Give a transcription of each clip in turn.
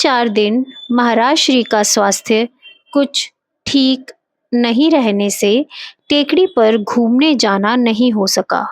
3-4 दिन महाराज श्री का स्वास्थ्य कुछ ठीक नहीं रहने से टेकड़ी पर घूमने जाना नहीं हो सका।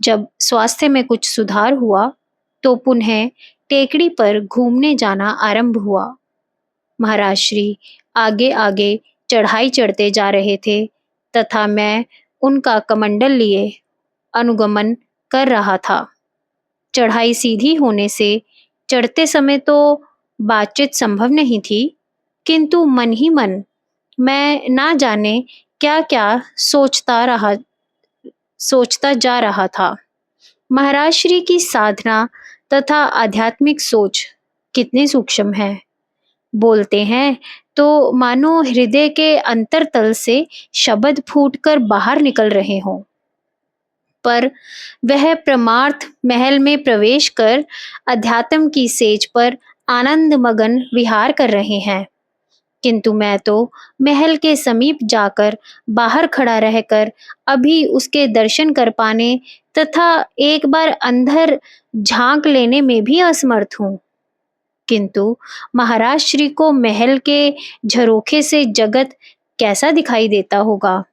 जब स्वास्थ्य में कुछ सुधार हुआ तो पुनः टेकड़ी पर घूमने जाना आरंभ हुआ। महाराज श्री आगे आगे चढ़ाई चढ़ते जा रहे थे तथा मैं उनका कमंडल लिए अनुगमन कर रहा था। चढ़ाई सीधी होने से चढ़ते समय तो बातचीत संभव नहीं थी, किंतु मन ही मन मैं ना जाने क्या क्या सोचता जा रहा था। महाराज श्री की साधना तथा आध्यात्मिक सोच कितनी सूक्ष्म है। बोलते हैं तो मानो हृदय के अंतरतल से शब्द फूटकर बाहर निकल रहे हों, पर वह परमार्थ महल में प्रवेश कर अध्यात्म की सेज पर आनंद मगन विहार कर रहे हैं। किंतु मैं तो महल के समीप जाकर बाहर खड़ा रहकर अभी उसके दर्शन कर पाने तथा एक बार अंदर झांक लेने में भी असमर्थ हूँ। किंतु महाराज श्री को महल के झरोखे से जगत कैसा दिखाई देता होगा,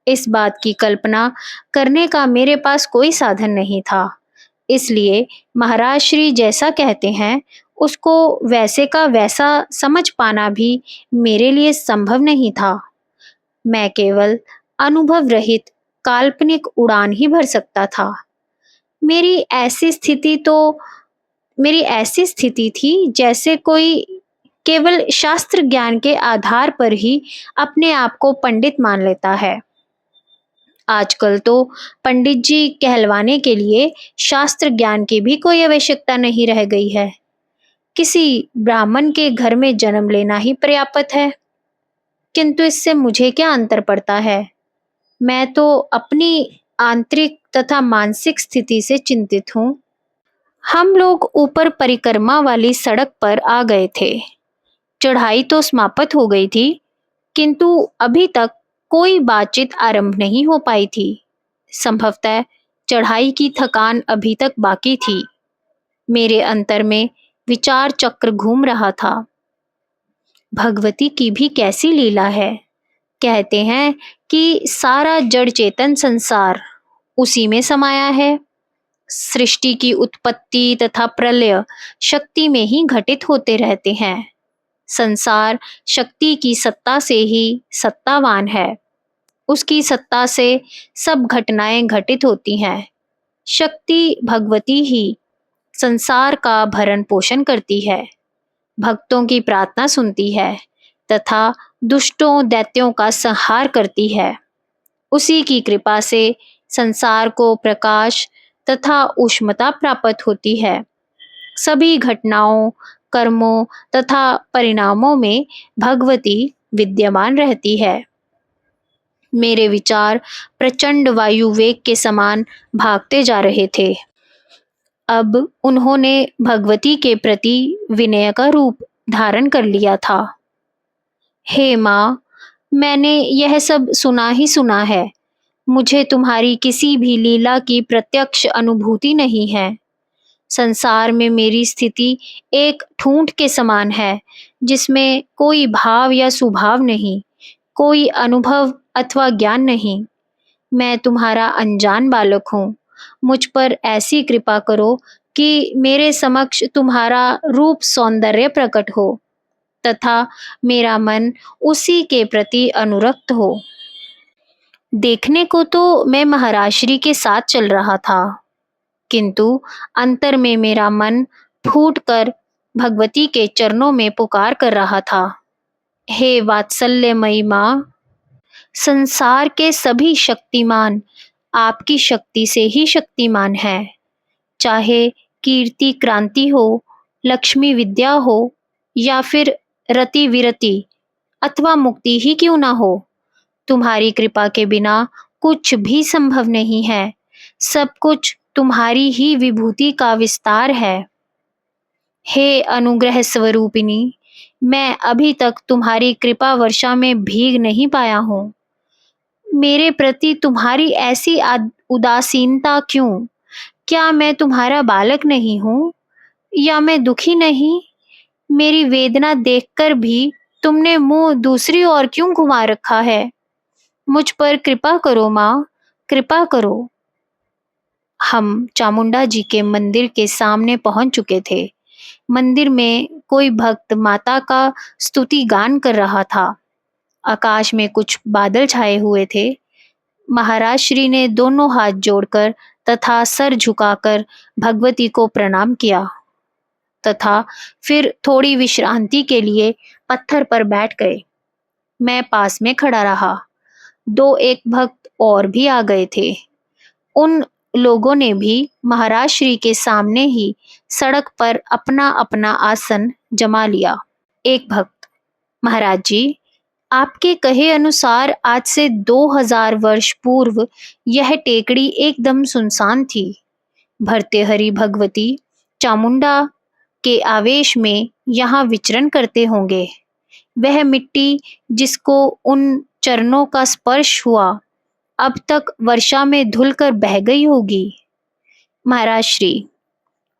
इस बात की कल्पना करने का मेरे पास कोई साधन नहीं था। इसलिए महाराज श्री जैसा कहते हैं उसको वैसे का वैसा समझ पाना भी मेरे लिए संभव नहीं था। मैं केवल अनुभव रहित काल्पनिक उड़ान ही भर सकता था। मेरी ऐसी स्थिति थी जैसे कोई केवल शास्त्र ज्ञान के आधार पर ही अपने आप को पंडित मान लेता है। आजकल तो पंडित जी कहलवाने के लिए शास्त्र ज्ञान की भी कोई आवश्यकता नहीं रह गई है। किसी ब्राह्मण के घर में जन्म लेना ही पर्याप्त है। किंतु इससे मुझे क्या अंतर पड़ता है। मैं तो अपनी आंतरिक तथा मानसिक स्थिति से चिंतित हूँ। हम लोग ऊपर परिक्रमा वाली सड़क पर आ गए थे। चढ़ाई तो समाप्त हो गई थी, किंतु अभी तक कोई बातचीत आरंभ नहीं हो पाई थी। संभवतः चढ़ाई की थकान अभी तक बाकी थी। मेरे अंतर में विचार चक्र घूम रहा था। भगवती की भी कैसी लीला है। कहते हैं कि सारा जड़ चेतन संसार उसी में समाया है। सृष्टि की उत्पत्ति तथा प्रलय शक्ति में ही घटित होते रहते हैं। संसार शक्ति की सत्ता से ही सत्तावान है। उसकी सत्ता से सब घटनाएं घटित होती हैं। शक्ति भगवती ही संसार का भरण पोषण करती है, भक्तों की प्रार्थना सुनती है तथा दुष्टों दैत्यों का संहार करती है। उसी की कृपा से संसार को प्रकाश तथा ऊष्मता प्राप्त होती है। सभी घटनाओं, कर्मों तथा परिणामों में भगवती विद्यमान रहती है। मेरे विचार प्रचंड वायु वेग के समान भागते जा रहे थे। अब उन्होंने भगवती के प्रति विनय का रूप धारण कर लिया था। हे माँ, मैंने यह सब सुना ही सुना है। मुझे तुम्हारी किसी भी लीला की प्रत्यक्ष अनुभूति नहीं है। संसार में मेरी स्थिति एक ठूंठ के समान है, जिसमें कोई भाव या सुभाव नहीं, कोई अनुभव अथवा ज्ञान नहीं। मैं तुम्हारा अनजान बालक हूँ। मुझ पर ऐसी कृपा करो कि मेरे समक्ष तुम्हारा रूप सौंदर्य प्रकट हो तथा मेरा मन उसी के प्रति अनुरक्त हो। देखने को तो मैं महाराज श्री के साथ चल रहा था, किंतु अंतर में मेरा मन फूट कर भगवती के चरणों में पुकार कर रहा था। हे वात्सल्यमयी माँ, संसार के सभी शक्तिमान आपकी शक्ति से ही शक्तिमान है। चाहे कीर्ति क्रांति हो, लक्ष्मी विद्या हो या फिर रति विरति अथवा मुक्ति ही क्यों ना हो, तुम्हारी कृपा के बिना कुछ भी संभव नहीं है। सब कुछ तुम्हारी ही विभूति का विस्तार है। हे अनुग्रह स्वरूपिणी, मैं अभी तक तुम्हारी कृपा वर्षा में भीग नहीं पाया हूँ। मेरे प्रति तुम्हारी ऐसी उदासीनता क्यों? क्या मैं तुम्हारा बालक नहीं हूँ या मैं दुखी नहीं? मेरी वेदना देखकर भी तुमने मुंह दूसरी ओर क्यों घुमा रखा है? मुझ पर कृपा करो माँ, कृपा करो। हम चामुंडा जी के मंदिर के सामने पहुंच चुके थे। मंदिर में कोई भक्त माता का स्तुति गान कर रहा था। आकाश में कुछ बादल छाए हुए थे। महाराज श्री ने दोनों हाथ जोड़कर तथा सर झुकाकर भगवती को प्रणाम किया तथा फिर थोड़ी विश्रांति के लिए पत्थर पर बैठ गए। मैं पास में खड़ा रहा। दो एक भक्त और भी आ गए थे। उन लोगों ने भी महाराज श्री के सामने ही सड़क पर अपना अपना आसन जमा लिया। एक भक्त, महाराज जी, आपके कहे अनुसार आज से 2000 वर्ष पूर्व यह टेकड़ी एकदम सुनसान थी। भर्तृहरि भगवती चामुंडा के आवेश में यहाँ विचरण करते होंगे। वह मिट्टी जिसको उन चरणों का स्पर्श हुआ अब तक वर्षा में धुलकर बह गई होगी। महाराज श्री,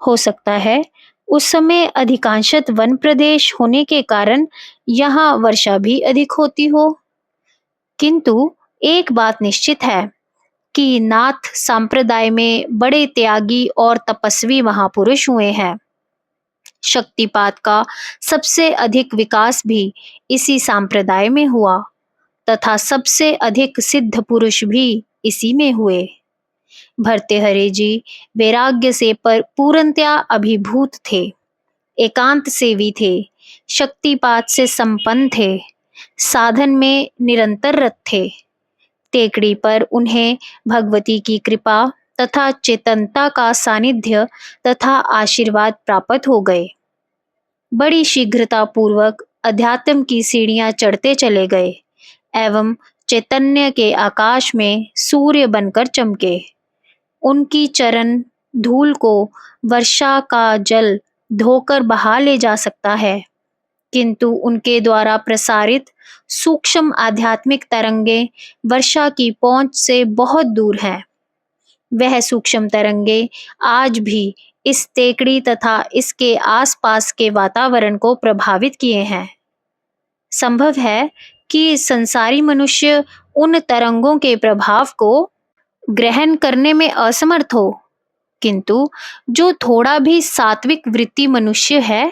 हो सकता है उस समय अधिकांशत वन प्रदेश होने के कारण यहाँ वर्षा भी अधिक होती हो, किंतु एक बात निश्चित है कि नाथ संप्रदाय में बड़े त्यागी और तपस्वी महापुरुष हुए हैं। शक्तिपात का सबसे अधिक विकास भी इसी संप्रदाय में हुआ तथा सबसे अधिक सिद्ध पुरुष भी इसी में हुए। भर्तृहरि जी वैराग्य से पर पूर्णतया अभिभूत थे, एकांत सेवी थे, शक्तिपात से संपन्न थे, साधन में निरंतर रत थे। टेकड़ी पर उन्हें भगवती की कृपा तथा चेतनता का सानिध्य तथा आशीर्वाद प्राप्त हो गए। बड़ी शीघ्रता पूर्वक अध्यात्म की सीढ़ियां चढ़ते चले गए एवं चैतन्य के आकाश में सूर्य बनकर चमके। उनकी चरण धूल को वर्षा का जल धोकर बहा ले जा सकता है, किंतु उनके द्वारा प्रसारित सूक्ष्म आध्यात्मिक तरंगे वर्षा की पहुंच से बहुत दूर हैं। वह सूक्ष्म तरंगे आज भी इस टेकड़ी तथा इसके आसपास के वातावरण को प्रभावित किए हैं। संभव है कि संसारी मनुष्य उन तरंगों के प्रभाव को ग्रहण करने में असमर्थ हो, किंतु जो थोड़ा भी सात्विक वृत्ति मनुष्य है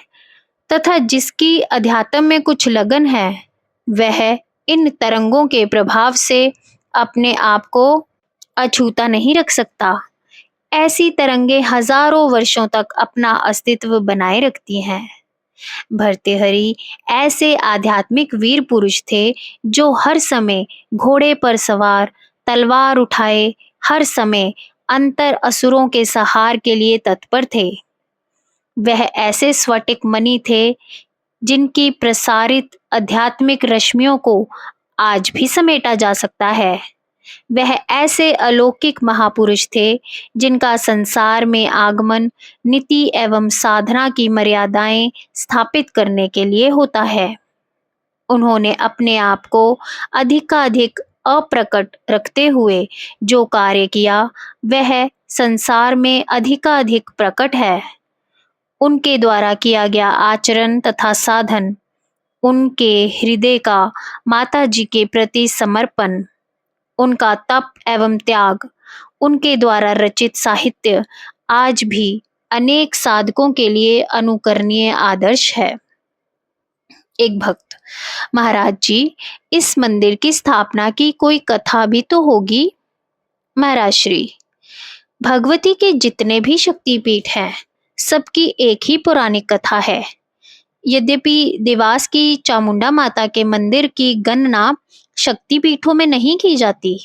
तथा जिसकी अध्यात्म में कुछ लगन है, वह इन तरंगों के प्रभाव से अपने आप को अछूता नहीं रख सकता। ऐसी तरंगे हजारों वर्षों तक अपना अस्तित्व बनाए रखती हैं। भर्तृहरि ऐसे आध्यात्मिक वीर पुरुष थे जो हर समय घोड़े पर सवार, तलवार उठाए, हर समय अंतर असुरों के संहार के लिए तत्पर थे। वह ऐसे स्फटिक मणि थे जिनकी प्रसारित आध्यात्मिक रश्मियों को आज भी समेटा जा सकता है। वह ऐसे अलौकिक महापुरुष थे जिनका संसार में आगमन नीति एवं साधना की मर्यादाएं स्थापित करने के लिए होता है। उन्होंने अपने आप को अधिकाधिक अप्रकट रखते हुए जो कार्य किया वह संसार में अधिकाधिक प्रकट है। उनके द्वारा किया गया आचरण तथा साधन, उनके हृदय का माता जी के प्रति समर्पण, उनका तप एवं त्याग, उनके द्वारा रचित साहित्य आज भी अनेक साधकों के लिए अनुकरणीय आदर्श है। एक भक्त, महाराज जी, इस मंदिर की स्थापना की कोई कथा भी तो होगी। महाराज श्री, भगवती के जितने भी शक्तिपीठ हैं, सबकी एक ही पौराणिक कथा है। यद्यपि देवास की चामुंडा माता के मंदिर की गणना शक्तिपीठों में नहीं की जाती,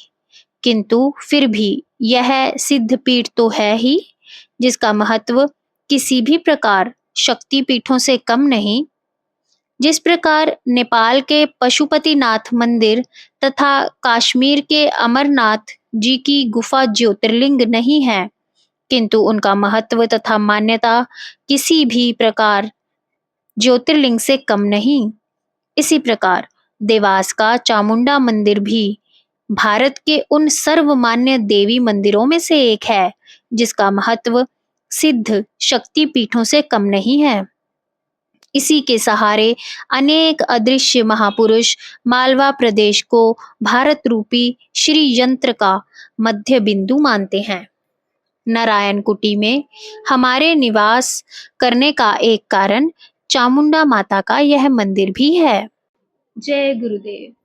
किंतु फिर भी यह सिद्धपीठ तो है ही, जिसका महत्व किसी भी प्रकार शक्तिपीठों से कम नहीं। जिस प्रकार नेपाल के पशुपतिनाथ मंदिर तथा कश्मीर के अमरनाथ जी की गुफा ज्योतिर्लिंग नहीं है, किंतु उनका महत्व तथा मान्यता किसी भी प्रकार ज्योतिर्लिंग से कम नहीं, इसी प्रकार देवास का चामुंडा मंदिर भी भारत के उन सर्वमान्य देवी मंदिरों में से एक है जिसका महत्व सिद्ध शक्ति पीठों से कम नहीं है। इसी के सहारे अनेक अदृश्य महापुरुष मालवा प्रदेश को भारत रूपी श्री यंत्र का मध्य बिंदु मानते हैं। नारायण कुटी में हमारे निवास करने का एक कारण चामुंडा माता का यह मंदिर भी है। जय गुरुदेव।